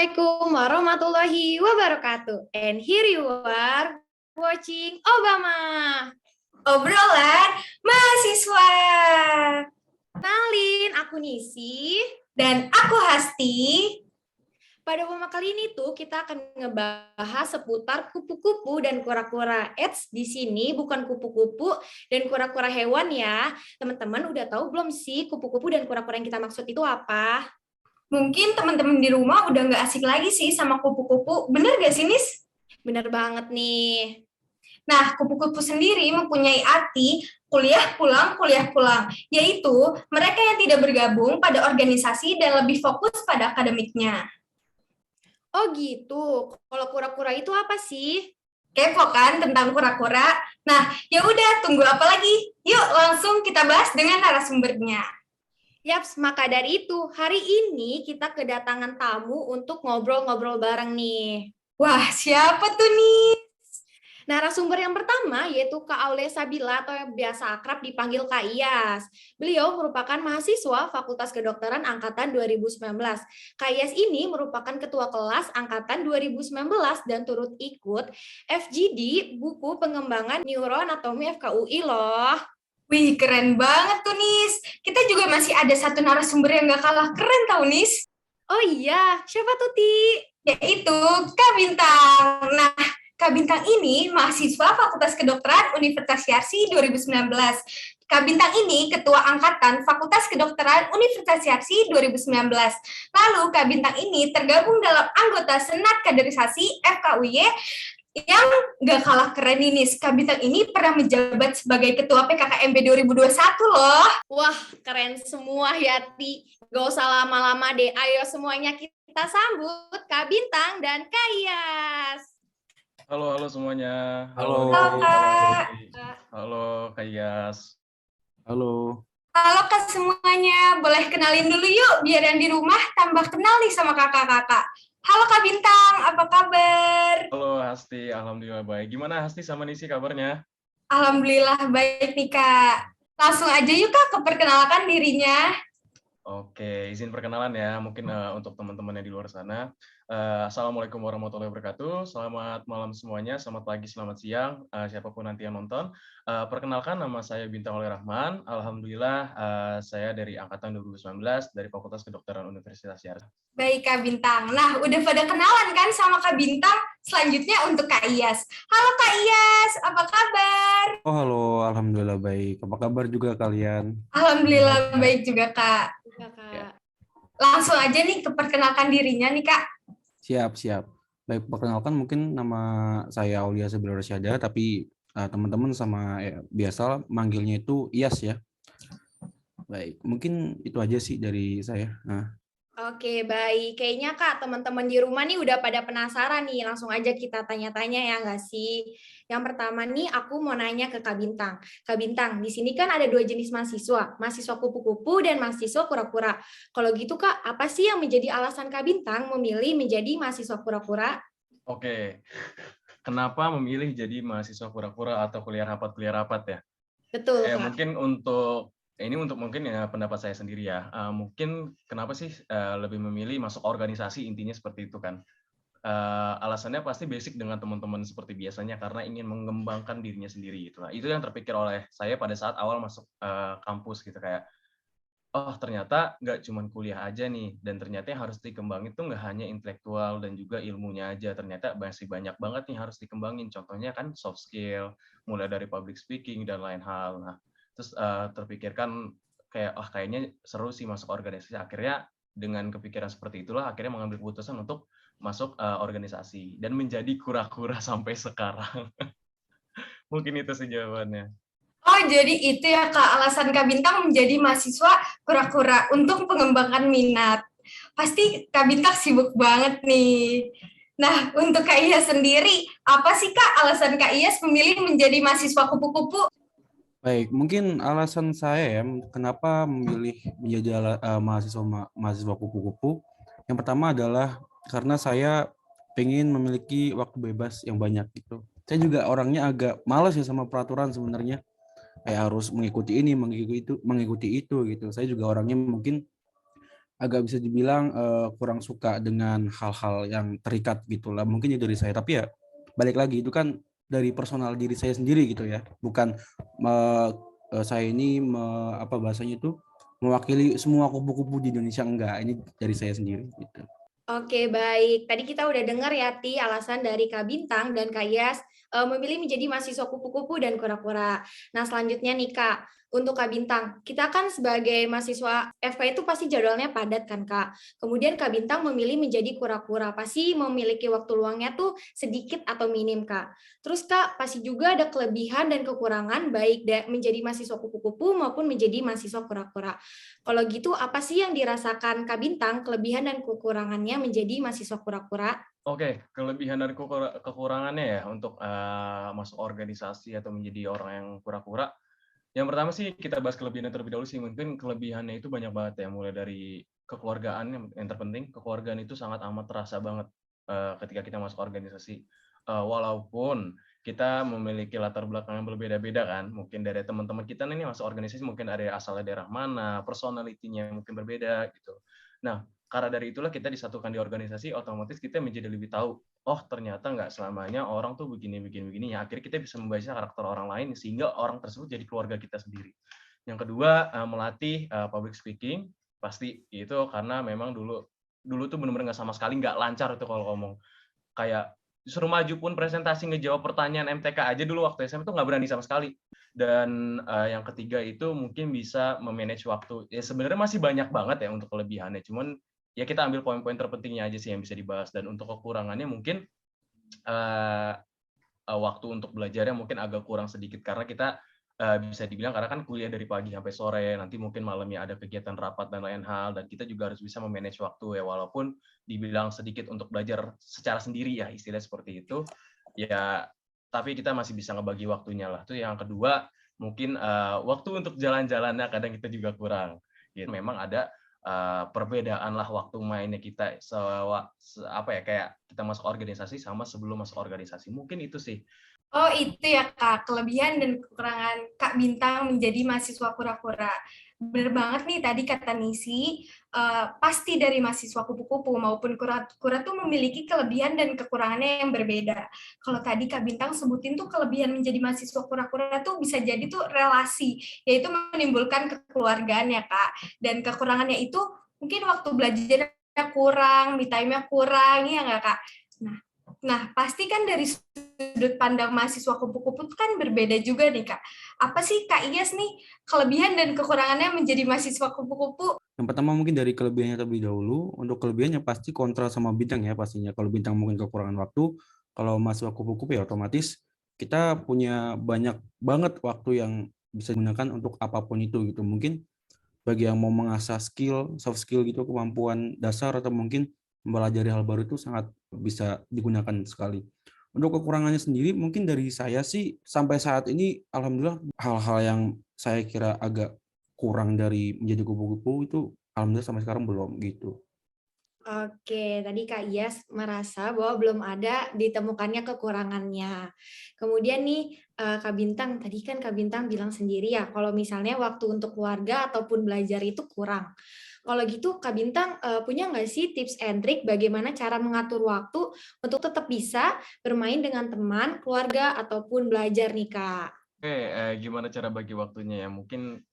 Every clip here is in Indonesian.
Assalamualaikum warahmatullahi wabarakatuh. And here you are watching Obama. Obrolan mahasiswa. Kenalin, aku Nisi. Dan aku Hasti. Pada Obama kali ini tuh kita akan ngebahas seputar kupu-kupu dan kura-kura. Di sini bukan kupu-kupu dan kura-kura hewan ya. Teman-teman udah tahu belum sih kupu-kupu dan kura-kura yang kita maksud itu apa? Mungkin teman-teman di rumah udah nggak asik lagi sih sama kupu-kupu. Bener gak sih, Nis? Bener banget nih. Nah, kupu-kupu sendiri mempunyai arti kuliah pulang, yaitu mereka yang tidak bergabung pada organisasi dan lebih fokus pada akademiknya. Oh gitu. Kalau kura-kura itu apa sih? Kepo kan tentang kura-kura? Nah, ya udah, tunggu apa lagi? Yuk, langsung kita bahas dengan narasumbernya. Yaps, maka dari itu, hari ini kita kedatangan tamu untuk ngobrol-ngobrol bareng nih. Wah, siapa tuh nih? Narasumber yang pertama yaitu Kak Aule Sabila atau yang biasa akrab dipanggil Kak Iyas. Beliau merupakan mahasiswa Fakultas Kedokteran Angkatan 2019. Kak Iyas ini merupakan ketua kelas Angkatan 2019 dan turut ikut FGD Buku Pengembangan Neuroanatomi FKUI loh. Wih, keren banget tuh, Nis. Kita juga masih ada satu narasumber yang gak kalah keren tau, Nis. Oh iya, siapa tuh, Ti? Yaitu Kak Bintang. Nah, Kak Bintang ini mahasiswa Fakultas Kedokteran Universitas Yarsi 2019. Kak Bintang ini Ketua Angkatan Fakultas Kedokteran Universitas Yarsi 2019. Lalu Kak Bintang ini tergabung dalam anggota Senat Kaderisasi FKUY yang gak kalah keren ini. Kak Bintang ini pernah menjabat sebagai Ketua PKKMB 2021 loh. Wah, keren semua ya, Ti. Gak usah lama-lama deh. Ayo semuanya kita sambut Kak Bintang dan Kak Iyas. Halo semuanya. Halo, Kak. Halo Kak Iyas. Halo. Halo Kak semuanya. Boleh kenalin dulu yuk, biar yang di rumah tambah kenal nih sama kakak-kakak. Halo Kak Bintang, apa kabar? Halo Hasti, alhamdulillah baik. Gimana Hasti sama Nisi kabarnya? Alhamdulillah baik nih Kak. Langsung aja yuk Kak, keperkenalkan dirinya. Oke, izin perkenalan ya, mungkin untuk teman-teman yang di luar sana. Assalamualaikum warahmatullahi wabarakatuh. Selamat malam semuanya, selamat pagi, selamat siang, siapapun nanti yang nonton. Perkenalkan, nama saya Bintang Oleh Rahman. Alhamdulillah, saya dari Angkatan 2019, dari Fakultas Kedokteran Universitas Yarsi. Baik Kak Bintang. Nah, udah pada kenalan kan sama Kak Bintang? Selanjutnya untuk Kak Iyas. Halo Kak Iyas, apa kabar? Oh, halo. Alhamdulillah baik. Apa kabar juga kalian? Alhamdulillah baik juga Kak. Kak. Langsung aja nih keperkenalkan dirinya nih Kak. Siap. Baik, perkenalkan mungkin nama saya Aulia Sabila Rasyada, tapi teman-teman sama biasa manggilnya itu Iyas ya. Baik, mungkin itu aja sih dari saya. Oke, baik. Kayaknya Kak, teman-teman di rumah nih udah pada penasaran nih. Langsung aja kita tanya-tanya ya nggak sih? Yang pertama nih, aku mau nanya ke Kak Bintang. Kak Bintang, di sini kan ada 2 jenis mahasiswa. Mahasiswa kupu-kupu dan mahasiswa kura-kura. Kalau gitu Kak, apa sih yang menjadi alasan Kak Bintang memilih menjadi mahasiswa kura-kura? Oke, kenapa memilih jadi mahasiswa kura-kura atau kuliah rapat ya? Betul, Kak. Mungkin mungkin ya pendapat saya sendiri ya. Mungkin kenapa sih lebih memilih masuk organisasi, intinya seperti itu kan. Alasannya pasti basic dengan teman-teman seperti biasanya karena ingin mengembangkan dirinya sendiri gitu. Nah, itu yang terpikir oleh saya pada saat awal masuk kampus gitu, kayak oh ternyata nggak cuma kuliah aja nih, dan ternyata yang harus dikembangin itu nggak hanya intelektual dan juga ilmunya aja, ternyata masih banyak banget nih harus dikembangin. Contohnya kan soft skill, mulai dari public speaking dan lain hal. Nah, terus terpikirkan kayak kayaknya seru sih masuk organisasi. Akhirnya dengan kepikiran seperti itulah akhirnya mengambil keputusan untuk masuk organisasi dan menjadi kura-kura sampai sekarang. Mungkin itu sih jawabannya. Oh, jadi itu ya Kak, alasan Kak Bintang menjadi mahasiswa kura-kura untuk pengembangan minat. Pasti Kak Bintang sibuk banget nih. Nah, untuk Kak Iyas sendiri, apa sih Kak alasan Kak Iyas memilih menjadi mahasiswa kupu-kupu? Baik, mungkin alasan saya ya, kenapa memilih menjadi mahasiswa kupu-kupu. Yang pertama adalah karena saya pengen memiliki waktu bebas yang banyak gitu. Saya juga orangnya agak malas ya sama peraturan sebenarnya. Kayak harus mengikuti ini, mengikuti itu gitu. Saya juga orangnya mungkin agak bisa dibilang kurang suka dengan hal-hal yang terikat gitulah. Mungkin itu dari saya. Tapi ya balik lagi itu kan dari personal diri saya sendiri gitu ya. Bukan saya ini apa bahasanya itu mewakili semua kupu-kupu di Indonesia, enggak. Ini dari saya sendiri gitu. Oke, baik. Tadi kita udah dengar ya, Ti, alasan dari Kak Bintang dan Kak Yas memilih menjadi mahasiswa kupu-kupu dan kura-kura. Nah, selanjutnya nih, Kak, untuk Kak Bintang, kita kan sebagai mahasiswa FK itu pasti jadwalnya padat kan, Kak. Kemudian Kak Bintang memilih menjadi kura-kura, pasti memiliki waktu luangnya tuh sedikit atau minim, Kak. Terus, Kak, pasti juga ada kelebihan dan kekurangan baik menjadi mahasiswa kupu-kupu maupun menjadi mahasiswa kura-kura. Kalau gitu, apa sih yang dirasakan Kak Bintang, kelebihan dan kekurangannya menjadi mahasiswa kura-kura? Oke, kelebihan dan kekurangannya ya untuk masuk organisasi atau menjadi orang yang kura-kura. Yang pertama sih kita bahas kelebihannya terlebih dahulu sih. Mungkin kelebihannya itu banyak banget ya, mulai dari kekeluargaan yang terpenting. Kekeluargaan itu sangat amat terasa banget ketika kita masuk organisasi. Walaupun kita memiliki latar belakang yang berbeda-beda kan, mungkin dari teman-teman kita nih masuk organisasi mungkin ada asalnya daerah mana, personality-nya mungkin berbeda gitu. Nah, karena dari itulah kita disatukan di organisasi, otomatis kita menjadi lebih tahu, oh ternyata nggak selamanya orang tuh begini. Ya, akhirnya kita bisa membaca karakter orang lain sehingga orang tersebut jadi keluarga kita sendiri. Yang kedua, melatih public speaking, pasti itu karena memang dulu tuh benar-benar nggak sama sekali nggak lancar itu kalau ngomong. Kayak disuruh maju pun presentasi ngejawab pertanyaan MTK aja dulu waktu SMA tuh nggak berani sama sekali. Dan yang ketiga itu mungkin bisa memanage waktu. Ya sebenarnya masih banyak banget ya untuk kelebihannya, cuman ya kita ambil poin-poin terpentingnya aja sih yang bisa dibahas. Dan untuk kekurangannya mungkin waktu untuk belajarnya mungkin agak kurang sedikit karena kita bisa dibilang karena kan kuliah dari pagi sampai sore, nanti mungkin malamnya ada kegiatan rapat dan lain hal, dan kita juga harus bisa memanage waktu ya, walaupun dibilang sedikit untuk belajar secara sendiri ya, istilah seperti itu, ya tapi kita masih bisa ngebagi waktunya lah. Itu yang kedua, mungkin waktu untuk jalan-jalannya kadang kita juga kurang. Gitu. Memang ada perbedaan lah waktu mainnya kita apa ya, kayak kita masuk organisasi sama sebelum masuk organisasi. Mungkin itu sih. Oh, itu ya, Kak, kelebihan dan kekurangan Kak Bintang menjadi mahasiswa kura-kura. Bener banget nih tadi kata Nisi, pasti dari mahasiswa kupu-kupu maupun kura-kura tuh memiliki kelebihan dan kekurangannya yang berbeda. Kalau tadi Kak Bintang sebutin tuh kelebihan menjadi mahasiswa kura-kura tuh bisa jadi tuh relasi, yaitu menimbulkan kekeluargaan ya, Kak. Dan kekurangannya itu mungkin waktu belajarnya kurang, me time-nya kurang, ya nggak, Kak? Nah, pasti kan dari sudut pandang mahasiswa kupu-kupu kan berbeda juga nih, Kak. Apa sih, Kak Iyas nih, kelebihan dan kekurangannya menjadi mahasiswa kupu-kupu? Yang pertama mungkin dari kelebihannya terlebih dahulu. Untuk kelebihannya pasti kontra sama Bintang ya pastinya. Kalau Bintang mungkin kekurangan waktu, kalau mahasiswa kupu-kupu ya otomatis kita punya banyak banget waktu yang bisa digunakan untuk apapun itu gitu. Mungkin bagi yang mau mengasah skill, soft skill gitu, kemampuan dasar atau mungkin mempelajari hal baru itu sangat bisa digunakan sekali. Untuk kekurangannya sendiri mungkin dari saya sih sampai saat ini alhamdulillah hal-hal yang saya kira agak kurang dari menjadi kupu-kupu itu alhamdulillah sampai sekarang belum gitu. Oke, tadi Kak Iyas merasa bahwa belum ada ditemukannya kekurangannya. Kemudian nih, Kak Bintang, tadi kan Kak Bintang bilang sendiri ya, kalau misalnya waktu untuk keluarga ataupun belajar itu kurang. Kalau gitu Kak Bintang punya nggak sih tips and trick bagaimana cara mengatur waktu untuk tetap bisa bermain dengan teman, keluarga, ataupun belajar nih Kak? Oke, gimana cara bagi waktunya ya? Mungkin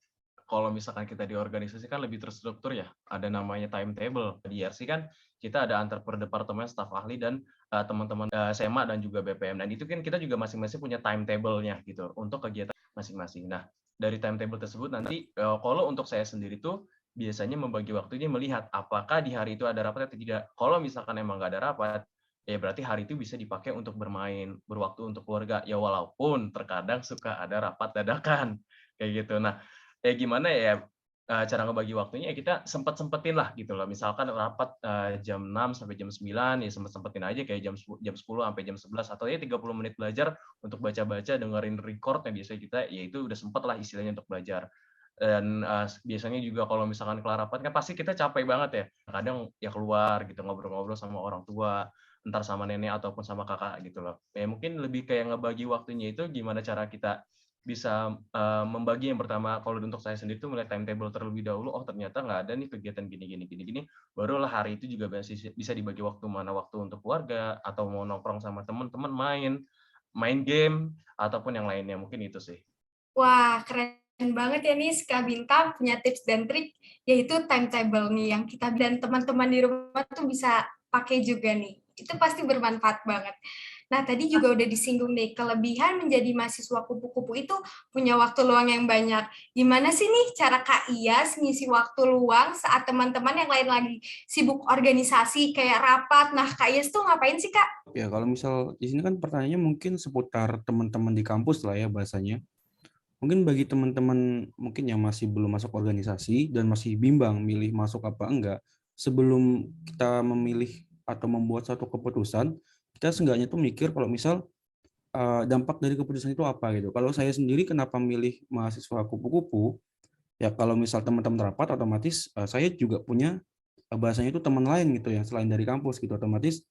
kalau misalkan kita di organisasi kan lebih terstruktur ya, ada namanya timetable. Di IRC kan kita ada antar per departemen, staf ahli, dan teman-teman SMA dan juga BPM. Dan itu kan kita juga masing-masing punya timetable-nya gitu untuk kegiatan masing-masing. Nah, dari timetable tersebut nanti kalau untuk saya sendiri tuh biasanya membagi waktunya melihat apakah di hari itu ada rapat atau tidak. Kalau misalkan emang nggak ada rapat, ya berarti hari itu bisa dipakai untuk bermain, berwaktu untuk keluarga. Ya walaupun terkadang suka ada rapat dadakan, kayak gitu. Nah, gimana ya cara ngebagi waktunya, ya kita sempet-sempetin lah gitu loh. Misalkan rapat jam 6 sampai jam 9, ya sempet-sempetin aja kayak jam 10 sampai jam 11, atau ya 30 menit belajar untuk baca-baca, dengerin record yang biasanya kita, ya itu udah sempet lah istilahnya untuk belajar. Dan biasanya juga kalau misalkan kelar rapat kan pasti kita capek banget ya. Kadang ya keluar gitu, ngobrol-ngobrol sama orang tua, entar sama nenek ataupun sama kakak gitu loh. Ya mungkin lebih kayak ngebagi waktunya itu gimana cara kita bisa membagi yang pertama, kalau untuk saya sendiri tuh melihat timetable terlebih dahulu, oh ternyata nggak ada nih kegiatan gini, barulah hari itu juga bisa dibagi waktu, mana waktu untuk keluarga, atau mau nongkrong sama teman-teman, main game, ataupun yang lainnya, mungkin itu sih. Wah, keren banget ya nih Kak Bintang punya tips dan trik, yaitu timetable nih yang kita dan teman-teman di rumah tuh bisa pakai juga nih. Itu pasti bermanfaat banget. Nah, tadi juga udah disinggung nih, kelebihan menjadi mahasiswa kupu-kupu itu punya waktu luang yang banyak. Gimana sih nih cara Kak Iyas ngisi waktu luang saat teman-teman yang lain lagi sibuk organisasi kayak rapat? Nah, Kak Iyas tuh ngapain sih, Kak? Ya, kalau misal di sini kan pertanyaannya mungkin seputar teman-teman di kampus lah ya bahasanya. Mungkin bagi teman-teman mungkin yang masih belum masuk organisasi dan masih bimbang milih masuk apa enggak, sebelum kita memilih atau membuat satu keputusan, kita seenggaknya tuh mikir kalau misal dampak dari keputusan itu apa gitu. Kalau saya sendiri kenapa milih mahasiswa kupu-kupu, ya kalau misal teman-teman rapat otomatis saya juga punya bahasanya itu teman lain gitu ya selain dari kampus gitu, otomatis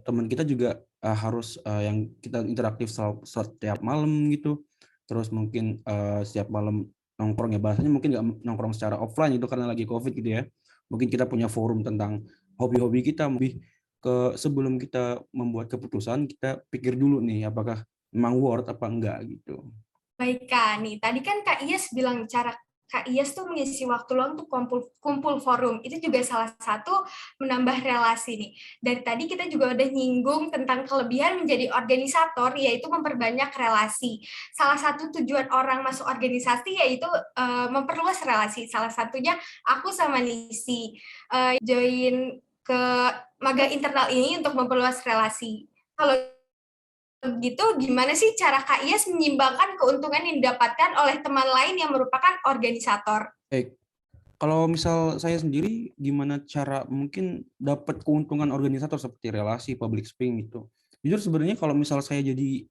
teman kita juga harus yang kita interaktif setiap malam gitu, terus mungkin setiap malam nongkrong ya bahasanya mungkin nggak nongkrong secara offline itu karena lagi COVID gitu ya, mungkin kita punya forum tentang hobi-hobi kita, lebih ke sebelum kita membuat keputusan kita pikir dulu nih apakah memang worth apa enggak gitu. Baik Kak, nih tadi kan Kak Iyas bilang cara Kak Iyas tuh mengisi waktu luang tuh kumpul forum. Itu juga salah satu menambah relasi nih. Dari tadi kita juga udah nyinggung tentang kelebihan menjadi organisator, yaitu memperbanyak relasi. Salah satu tujuan orang masuk organisasi yaitu memperluas relasi. Salah satunya aku sama Nisi join ke magang internal ini untuk memperluas relasi. Kalau gitu, gimana sih cara Kak Iyas menyimbangkan keuntungan yang didapatkan oleh teman lain yang merupakan organisator? Baik, kalau misal saya sendiri gimana cara mungkin dapat keuntungan organisator seperti relasi, public speaking gitu. Jujur sebenarnya kalau misal saya jadi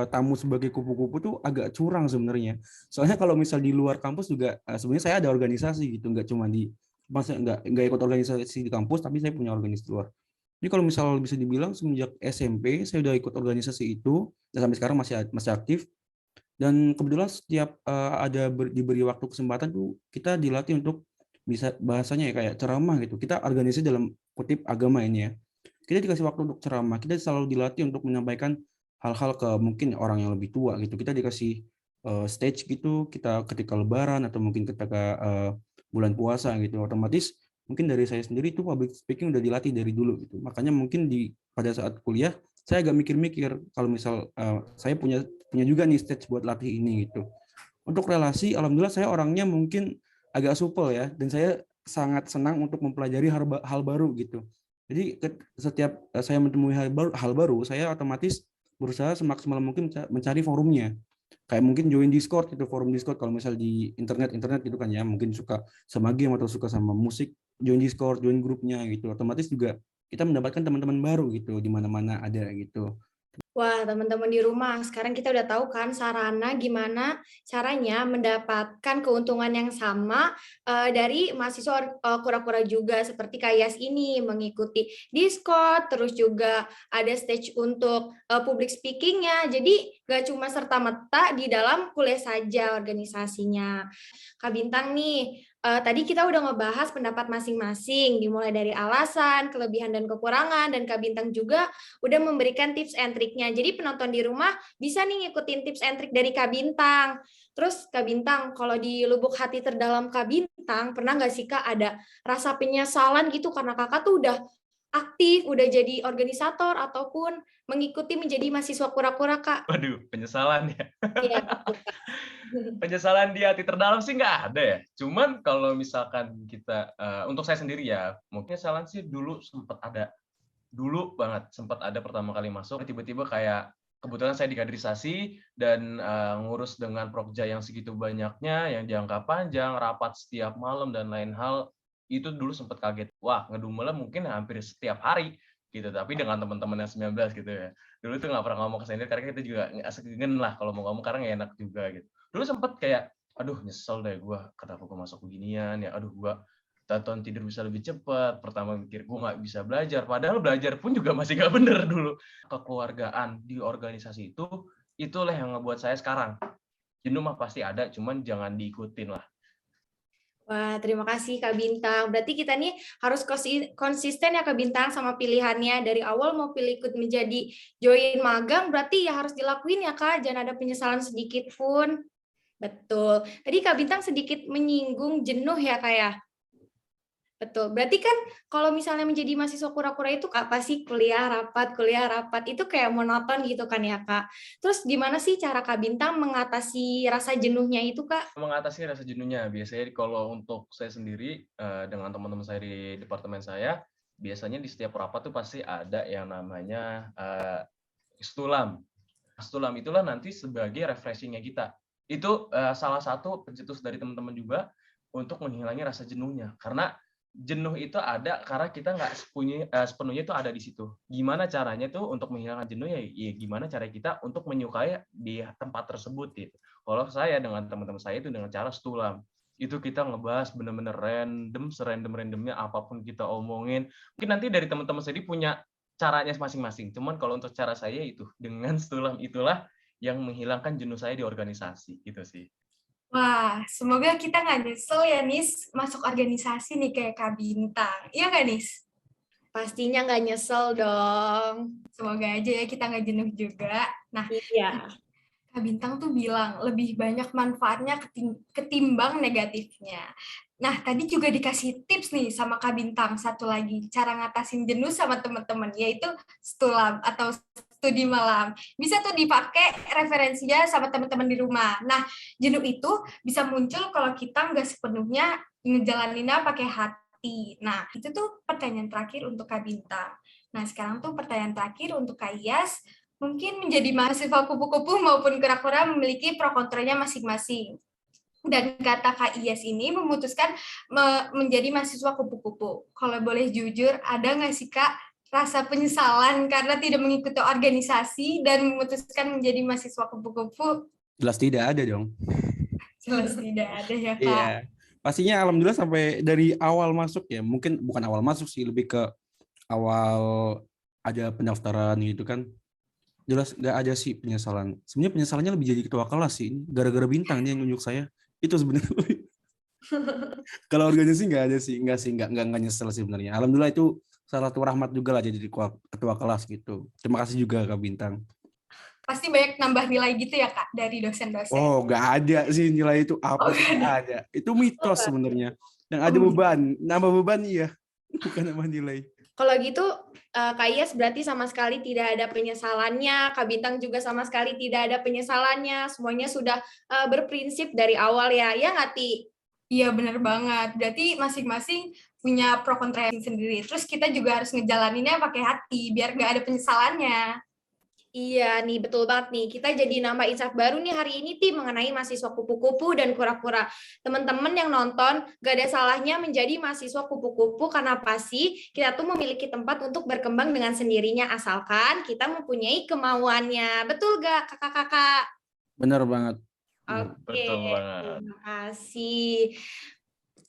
tamu sebagai kupu-kupu tuh agak curang sebenarnya. Soalnya kalau misal di luar kampus juga sebenarnya saya ada organisasi gitu, nggak cuma di maksudnya nggak ikut organisasi di kampus, tapi saya punya organisasi luar. Jadi kalau misal bisa dibilang semenjak SMP saya udah ikut organisasi itu dan sampai sekarang masih aktif. Dan kebetulan setiap diberi waktu kesempatan tuh kita dilatih untuk bisa bahasanya ya kayak ceramah gitu. Kita organisasi dalam kutip agama ini ya. Kita dikasih waktu untuk ceramah. Kita selalu dilatih untuk menyampaikan hal-hal ke mungkin orang yang lebih tua gitu. Kita dikasih stage gitu. Kita ketika Lebaran atau mungkin ketika bulan puasa gitu. Otomatis mungkin dari saya sendiri itu public speaking udah dilatih dari dulu gitu. Makanya mungkin pada saat kuliah saya agak mikir-mikir kalau misal saya punya juga nih stage buat latih ini gitu. Untuk relasi, alhamdulillah saya orangnya mungkin agak supel ya, dan saya sangat senang untuk mempelajari hal baru gitu. Jadi setiap saya menemui hal baru, saya otomatis berusaha semaksimal mungkin mencari forumnya. Kayak mungkin join Discord itu, forum Discord kalau misal di internet gitu kan ya, mungkin suka sama game atau suka sama musik, join Discord, join grupnya gitu. Otomatis juga kita mendapatkan teman-teman baru gitu di mana-mana ada gitu. Wah, teman-teman di rumah, sekarang kita udah tahu kan sarana gimana caranya mendapatkan keuntungan yang sama dari mahasiswa kura-kura juga seperti Kayas ini mengikuti Discord, terus juga ada stage untuk public speaking-nya. Jadi nggak cuma serta-merta di dalam kuliah saja organisasinya. Kak Bintang nih, tadi kita udah ngebahas pendapat masing-masing, dimulai dari alasan, kelebihan dan kekurangan, dan Kak Bintang juga udah memberikan tips and triknya. Jadi penonton di rumah bisa nih ngikutin tips and trik dari Kak Bintang. Terus Kak Bintang, kalau di lubuk hati terdalam Kak Bintang, pernah nggak sih Kak ada rasa penyesalan gitu karena Kakak tuh udah aktif, udah jadi organisator ataupun mengikuti menjadi mahasiswa kura-kura Kak? Waduh, penyesalan ya. Iya. Penyesalan di hati terdalam sih nggak ada ya. Cuman kalau misalkan kita, untuk saya sendiri ya, mungkin penyesalan sih dulu sempat ada pertama kali masuk, tiba-tiba kayak kebetulan saya dikaderisasi dan ngurus dengan Prokja yang segitu banyaknya, yang jangka panjang, rapat setiap malam dan lain hal, itu dulu sempat kaget. Wah, ngedumelnya mungkin hampir setiap hari gitu, tapi dengan teman-teman yang 19 gitu ya. Dulu tuh nggak pernah ngomong ke senior karena kita juga nggak segan lah kalau mau ngomong karena nggak enak juga gitu. Dulu sempat kayak, aduh nyesel deh gue, kenapa gue masuk beginian ya, aduh gue tonton tidur bisa lebih cepat. Pertama mikir gue nggak bisa belajar, padahal belajar pun juga masih nggak bener dulu. Kekeluargaan di organisasi itulah yang ngebuat saya sekarang. Jenuh mah pasti ada, cuman jangan diikutin lah. Wah, terima kasih Kak Bintang. Berarti kita nih harus konsisten ya Kak Bintang sama pilihannya. Dari awal mau pilih ikut menjadi join magang, berarti ya harus dilakuin ya Kak. Jangan ada penyesalan sedikit pun. Betul. Tadi Kak Bintang sedikit menyinggung jenuh ya Kak ya? Betul. Berarti kan kalau misalnya menjadi mahasiswa kura-kura itu apa sih kuliah rapat, itu kayak monoton gitu kan ya Kak. Terus gimana sih cara Kak Bintang mengatasi rasa jenuhnya itu Kak? Mengatasi rasa jenuhnya, biasanya kalau untuk saya sendiri, dengan teman-teman saya di departemen saya, biasanya di setiap rapat tuh pasti ada yang namanya stulam. Stulam itulah nanti sebagai refreshing-nya kita. Itu salah satu pencetus dari teman-teman juga untuk menghilangi rasa jenuhnya. Karena jenuh itu ada karena kita nggak sepenuhnya itu ada di situ. Gimana caranya tuh untuk menghilangkan jenuh ya gimana cara kita untuk menyukai di tempat tersebut gitu. Kalau saya dengan teman-teman saya itu dengan cara stulam. Itu kita ngebahas bener-bener random, serandom-randomnya apapun kita omongin. Mungkin nanti dari teman-teman saya punya caranya masing-masing. Cuman kalau untuk cara saya itu dengan stulam itulah yang menghilangkan jenuh saya di organisasi gitu sih. Wah, semoga kita nggak nyesel ya, Nis, masuk organisasi nih kayak Kak Bintang. Iya nggak, Nis? Pastinya nggak nyesel dong. Semoga aja ya kita nggak jenuh juga. Nah, Iya. Kak Bintang tuh bilang lebih banyak manfaatnya ketimbang negatifnya. Nah, tadi juga dikasih tips nih sama Kak Bintang, satu lagi, cara ngatasin jenuh sama teman-teman, yaitu stulam atau studi malam. Bisa tuh dipakai referensinya sama teman-teman di rumah. Nah, jenuh itu bisa muncul kalau kita nggak sepenuhnya ngejalaninnya pakai hati. Nah, itu tuh pertanyaan terakhir untuk Kak Bintang. Nah, sekarang tuh pertanyaan terakhir untuk Kak Iyas. Mungkin menjadi mahasiswa kupu-kupu maupun kura-kura memiliki pro kontranya masing-masing. Dan kata Kak Iyas ini memutuskan menjadi mahasiswa kupu-kupu. Kalau boleh jujur, ada nggak sih Kak rasa penyesalan karena tidak mengikuti organisasi dan memutuskan menjadi mahasiswa kupu-kupu? Jelas tidak ada dong. Jelas tidak ada ya Kak. Iya. Pastinya alhamdulillah sampai dari awal masuk ya, mungkin bukan awal masuk sih, lebih ke awal ada pendaftaran gitu kan. Jelas nggak ada sih penyesalan. Sebenarnya penyesalannya lebih jadi ketua kelas sih. Gara-gara Bintang dia yang nunjuk saya. Itu sebenarnya. Kalau organisasi nggak ada sih, nggak nyesel sih sebenarnya. Alhamdulillah itu salah satu rahmat juga lah jadi ketua kelas gitu. Terima kasih juga Kak Bintang. Pasti banyak nambah nilai gitu ya Kak dari dosen-dosen. Oh, nggak ada sih nilai itu apa sih? Nggak ada. Itu mitos sebenarnya. Yang ada beban, nambah beban iya, bukan nambah nilai. Kalau gitu, Kak Iyas berarti sama sekali tidak ada penyesalannya, Kak Bintang juga sama sekali tidak ada penyesalannya, semuanya sudah berprinsip dari awal ya, ya nggak Ti? Iya benar banget, berarti masing-masing punya pro kontra sendiri, terus kita juga harus ngejalaninnya pakai hati, biar nggak ada penyesalannya. Iya nih, betul banget nih. Kita jadi nambah insight baru nih hari ini, Ti, mengenai mahasiswa kupu-kupu dan kura-kura. Teman-teman yang nonton, gak ada salahnya menjadi mahasiswa kupu-kupu karena apa sih? Kita tuh memiliki tempat untuk berkembang dengan sendirinya, asalkan kita mempunyai kemauannya. Betul gak, kakak-kakak? Benar banget. Oke, Betul banget. terima kasih.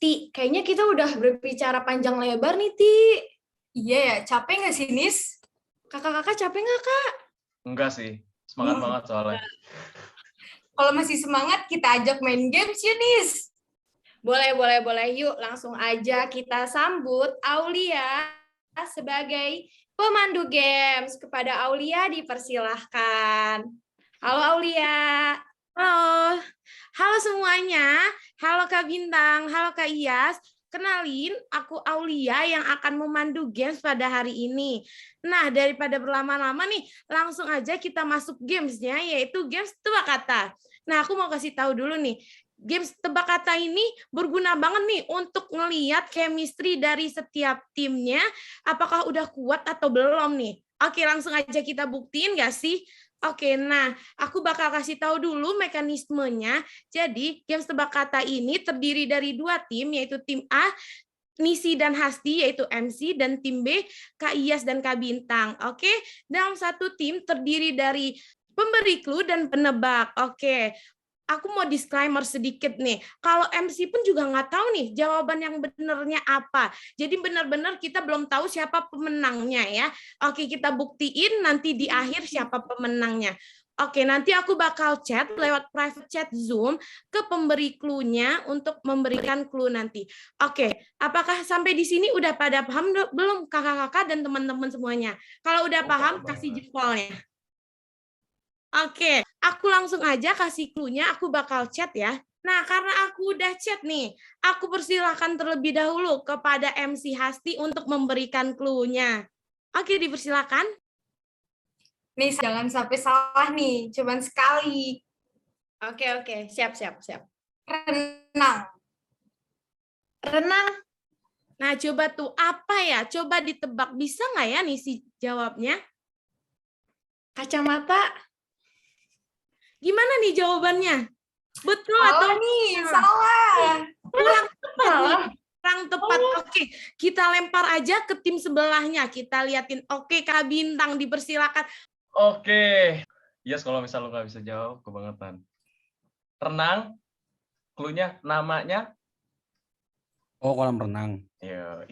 Ti, kayaknya kita udah berbicara panjang lebar nih, Ti. Iya ya, capek nggak sih, Nis? Kakak-kakak capek nggak, Kak? Enggak sih, semangat banget soalnya. Kalau masih semangat, kita ajak main games ya, Nis. Boleh. Yuk, langsung aja kita sambut Aulia sebagai pemandu games. Kepada Aulia dipersilahkan. Halo Aulia. Halo semuanya. Halo Kak Bintang, halo Kak Iyas. Kenalin, aku Aulia yang akan memandu games pada hari ini. Nah, daripada berlama-lama nih, langsung aja kita masuk gamesnya, yaitu games tebak kata. Nah, aku mau kasih tahu dulu nih, games tebak kata ini berguna banget nih untuk ngelihat chemistry dari setiap timnya, apakah udah kuat atau belum nih. Oke, langsung aja kita buktiin nggak sih? Oke, nah aku bakal kasih tahu dulu mekanismenya. Jadi, games tebak kata ini terdiri dari 2 tim, yaitu tim A, Nisi dan Hasti, yaitu MC, dan tim B, Kak Iyas dan Kak Bintang. Oke, dalam satu tim terdiri dari pemberi clue dan penebak. Oke, aku mau disclaimer sedikit nih. Kalau MC pun juga nggak tahu nih jawaban yang benernya apa. Jadi benar-benar kita belum tahu siapa pemenangnya ya. Oke, kita buktiin nanti di akhir siapa pemenangnya. Oke, nanti aku bakal chat lewat private chat Zoom ke pemberi clue-nya untuk memberikan clue nanti. Oke, apakah sampai di sini udah pada paham belum kakak-kakak dan teman-teman semuanya? Kalau udah paham, kasih jempolnya. Oke, aku langsung aja kasih clue-nya, aku bakal chat ya. Nah, karena aku udah chat nih, aku persilahkan terlebih dahulu kepada MC Hasti untuk memberikan clue-nya. Oke, dipersilakan. Nih, jangan sampai salah nih, cuman sekali. Oke, siap. Renang. Renang, Nah, coba tuh apa ya? Coba ditebak, bisa nggak ya nih si jawabnya? kacamata, Gimana nih jawabannya? Betul Salah atau nih, salah. kurang tepat nih? salah. Kurang tepat. Oke, kita lempar aja ke tim sebelahnya. Kita liatin. Oke, Kak Bintang dipersilakan. Oke. Yes, kalau misal lo nggak bisa jawab, kebangetan. Renang, clue-nya namanya. Oh, kolam renang. Yo.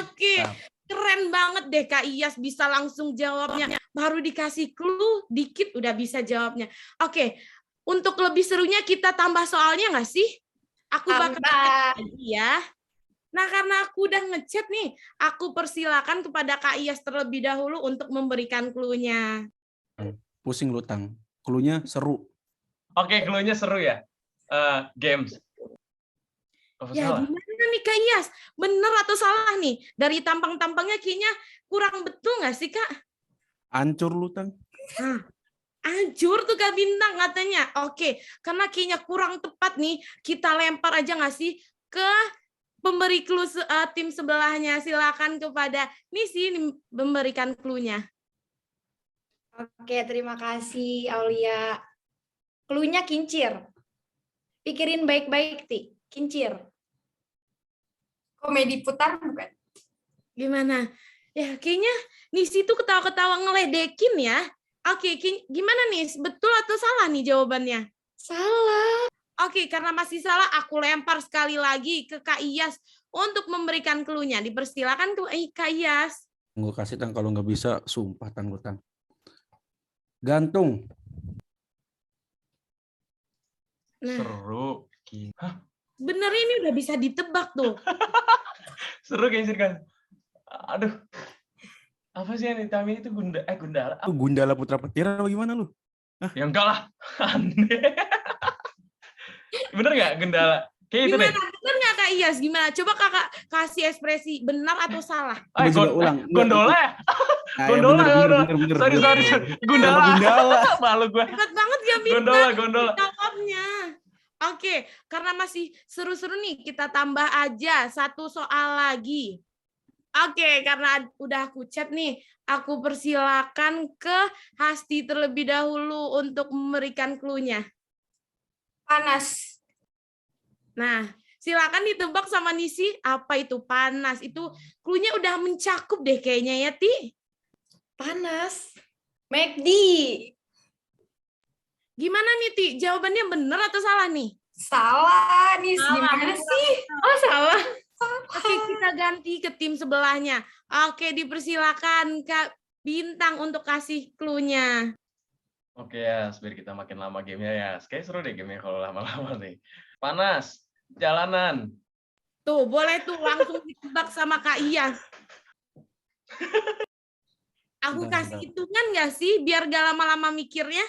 Oke, Siap. keren banget deh Kak Iyas bisa langsung jawabnya. Baru dikasih clue, dikit udah bisa jawabnya. Oke, untuk lebih serunya kita tambah soalnya nggak sih? Aku bakal Tambah. chat lagi ya. Nah, karena aku udah ngechat nih, aku persilakan kepada Kak Iyas terlebih dahulu untuk memberikan clue-nya. Pusing lu, Tang. Clue-nya seru. Oke, clue-nya seru ya. Games. Oh, Ya, salah. gimana nih Kak Iyas? Bener atau salah nih? Dari tampang-tampangnya kayaknya kurang betul nggak sih, Kak? Hancur lu, Tang. Nah, hancur tuh Kak Bintang katanya. Oke, karena kayaknya kurang tepat nih, kita lempar aja nggak sih ke pemberi clue tim sebelahnya. Silakan kepada Nisi memberikan clue-nya. Oke, terima kasih Aulia. Clue-nya kincir. Pikirin baik-baik, Ti. Kincir. Komedi putar bukan? Gimana? Ya, kayaknya Nisi tuh ketawa-ketawa ngeledekin ya. Oke, gimana nih? Betul atau salah nih jawabannya? Salah. Oke, karena masih salah, aku lempar sekali lagi ke Kak Iyas untuk memberikan clue-nya. Dipersilakan ke Kak Iyas. Gue kasih, Tang. Kalau nggak bisa, sumpah, Tang. Gue, Tang. Gantung. Nah, Seru. Hah? bener ini udah bisa ditebak tuh. Seru kayaknya kan. Aduh. Apa sih yang ditami itu Gundala? Lu Gundala Putra Petir apa gimana lu? Ya enggak lah. Aneh. Bener nggak Gundala? Kayak itu deh. Gimana? Bener nggak Kak Iyas? Gimana? Coba Kakak kasih ekspresi benar atau salah. Coba ulang. Gondola ya? Nah, Gondola. bener. Sorry. Gundala. Gundala. Malu gue. Hebat banget Kak Bintang. Gondola. Jawabnya. Oke, karena masih seru-seru nih, kita tambah aja satu soal lagi. Oke, karena udah aku chat nih, aku persilakan ke Hasti terlebih dahulu untuk memberikan clue-nya. Panas. Nah, silakan ditebak sama Nisi, apa itu panas? Itu clue-nya udah mencakup deh kayaknya ya, Ti. Panas. McD. Gimana nih, Ti? Jawabannya benar atau salah nih? Salah nih, Salah. gimana sih? Oh, salah. Oke, kita ganti ke tim sebelahnya. Oke, dipersilakan Kak Bintang untuk kasih clue-nya. Oke ya, biar kita makin lama gamenya ya. Kayak seru deh gamenya kalau lama-lama nih. Panas. Jalanan. Tuh, boleh tuh langsung ditebak sama Kak Iyas. Aku kasih hitungan nggak sih, biar gak lama-lama mikirnya?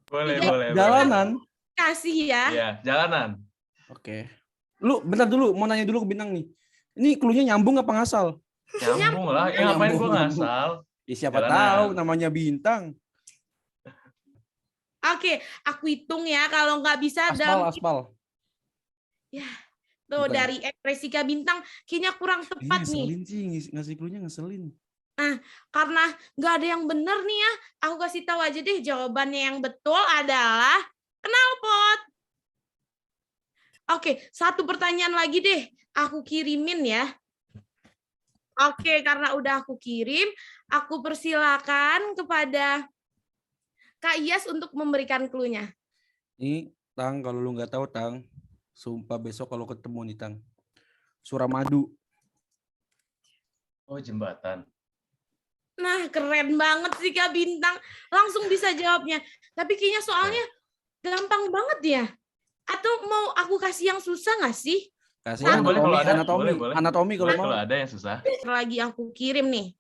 Boleh. Jalanan. Kasih ya. Iya, jalanan. Oke. Lu bentar dulu, mau nanya dulu ke Bintang nih. Ini clue-nya nyambung apa ngasal? Nyambung lah. Ya ngapain gue ngasal? Ya, siapa Jalanan. tahu namanya Bintang. Oke, aku hitung ya. Kalau nggak bisa Aspal. Ya, tuh Bukan. dari ekspresi Kak Bintang kayaknya kurang tepat nih. Ngeselin sih, ngasih clue-nya ngeselin. Karena nggak ada yang benar nih ya. Aku kasih tahu aja deh, jawabannya yang betul adalah knalpot. Oke, satu pertanyaan lagi deh. Aku kirimin ya. Oke, karena udah aku kirim, aku persilakan kepada Kak Iyas untuk memberikan clue-nya. Ini, Tang, kalau lu nggak tahu, Tang, sumpah besok kalau ketemu nih, Tang. Suramadu. Oh, jembatan. Nah, keren banget sih Kak Bintang. Langsung bisa jawabnya. Tapi kayaknya soalnya gampang banget ya. Atau mau aku kasih yang susah nggak sih? Kasih Boleh kalau ada. anatomi, Boleh. anatomi kalau Boleh mau. kalau ada yang susah. Lagi aku kirim nih.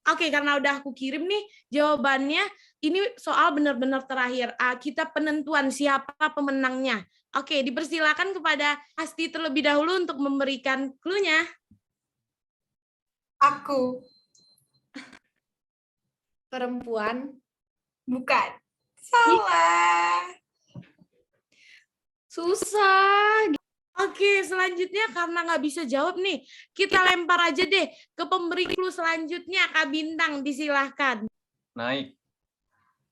Oke, karena udah aku kirim nih jawabannya, ini soal benar-benar terakhir. Kita penentuan siapa pemenangnya. Oke, dipersilakan kepada Asti terlebih dahulu untuk memberikan clue-nya. Aku. Perempuan. Bukan. Salah. Susah. Oke, selanjutnya karena nggak bisa jawab nih, kita lempar aja deh ke pemberi clue selanjutnya, Kak Bintang, disilahkan. Naik.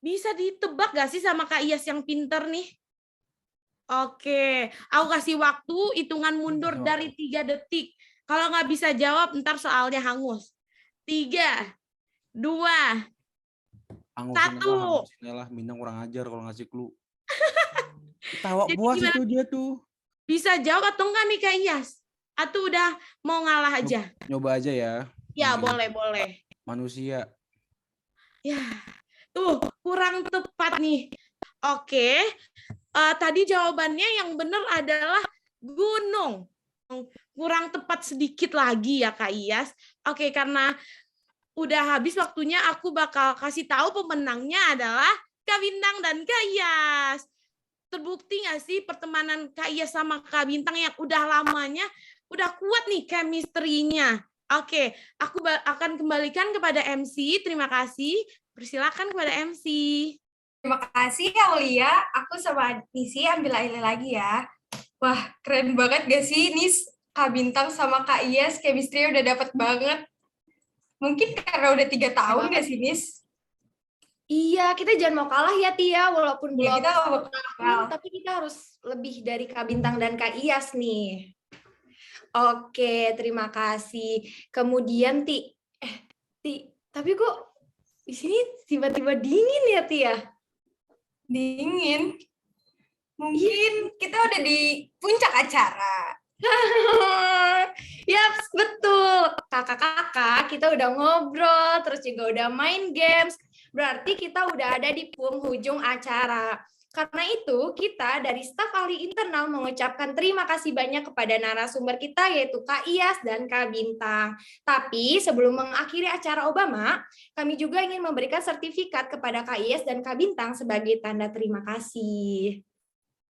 Bisa ditebak nggak sih sama Kak Iyas yang pinter nih? Oke, aku kasih waktu hitungan mundur dari 3 detik. Kalau nggak bisa jawab, ntar soalnya hangus. 3, 2, Hangusin 1. lah, Bintang kurang ajar kalau ngasih clue. Tawa Jadi puas gimana? itu dia tuh. Bisa jawab atau enggak nih Kak Iyas? Atau udah mau ngalah aja? Nyoba aja ya. Ya, Mungkin. boleh. Manusia. Ya, tuh kurang tepat nih. Oke, tadi jawabannya yang benar adalah gunung. Kurang tepat sedikit lagi ya Kak Iyas. Oke, karena udah habis waktunya, aku bakal kasih tahu pemenangnya adalah Kak Bintang dan Kak Iyas. Terbukti nggak sih pertemanan Kak Iyas sama Kak Bintang yang udah lamanya, udah kuat nih chemistry-nya. Oke, aku akan kembalikan kepada MC. Terima kasih. Persilakan kepada MC. Terima kasih Aulia. Aku sama Nisi ambil air lagi ya. Wah, keren banget gak sih Nis? Kak Bintang sama Kak Iyas chemistry udah dapet banget. Mungkin karena udah 3 tahun gak sih Nis? Iya, kita jangan mau kalah ya Tia, walaupun Iya, belum kita mau tahun, tapi kita harus lebih dari Kak Bintang dan Kak Iyas nih. Oke, terima kasih. Kemudian Ti, tapi kok di sini tiba-tiba dingin ya Tia? Dingin. Mungkin kita udah di puncak acara. Ya, betul. Kakak-kakak, kita udah ngobrol, terus juga udah main games. Berarti kita udah ada di penghujung acara. Karena itu, kita dari staf ahli internal mengucapkan terima kasih banyak kepada narasumber kita, yaitu Kak Iyas dan Kak Bintang. Tapi sebelum mengakhiri acara Obama, kami juga ingin memberikan sertifikat kepada Kak Iyas dan Kak Bintang sebagai tanda terima kasih.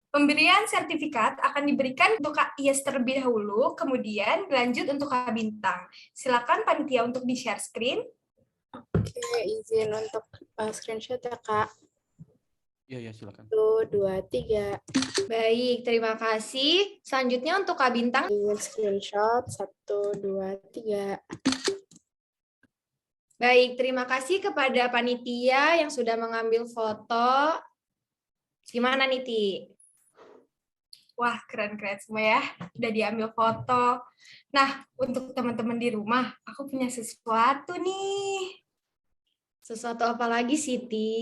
Pemberian sertifikat akan diberikan untuk Kak Iyas terlebih dahulu, kemudian lanjut untuk Kak Bintang. Silakan panitia untuk di-share screen. Oke, izin untuk screenshot ya, Kak. Iya, silakan. 1, 2, 3. Baik, terima kasih. Selanjutnya untuk Kak Bintang. Izin screenshot. 1, 2, 3. Baik, terima kasih kepada panitia yang sudah mengambil foto. Gimana nih, Ti? Wah, keren-keren semua ya. Udah diambil foto. Nah, untuk teman-teman di rumah, aku punya sesuatu nih. Sesuatu apa lagi sih, Ti?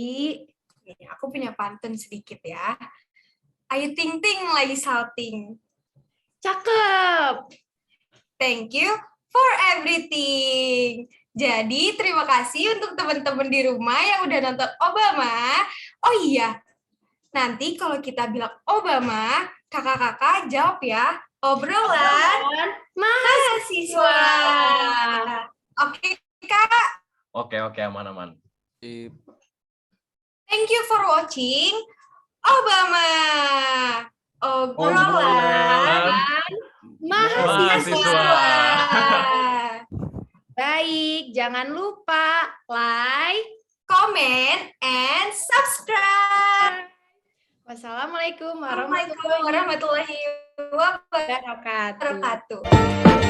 Aku punya pantun sedikit ya. Ayu ting ting lagi salting. Cakep. Thank you for everything. Jadi, terima kasih untuk teman-teman di rumah yang udah nonton Obama. Oh iya, nanti kalau kita bilang Obama, kakak-kakak jawab ya, obrolan mahasiswa. Oke, Kak. Oke, aman-aman. Thank you for watching Obama. Obrolan mahasiswa. Baik, jangan lupa like, comment, and subscribe. Wassalamualaikum Warahmatullahi wabarakatuh. wabarakatuh.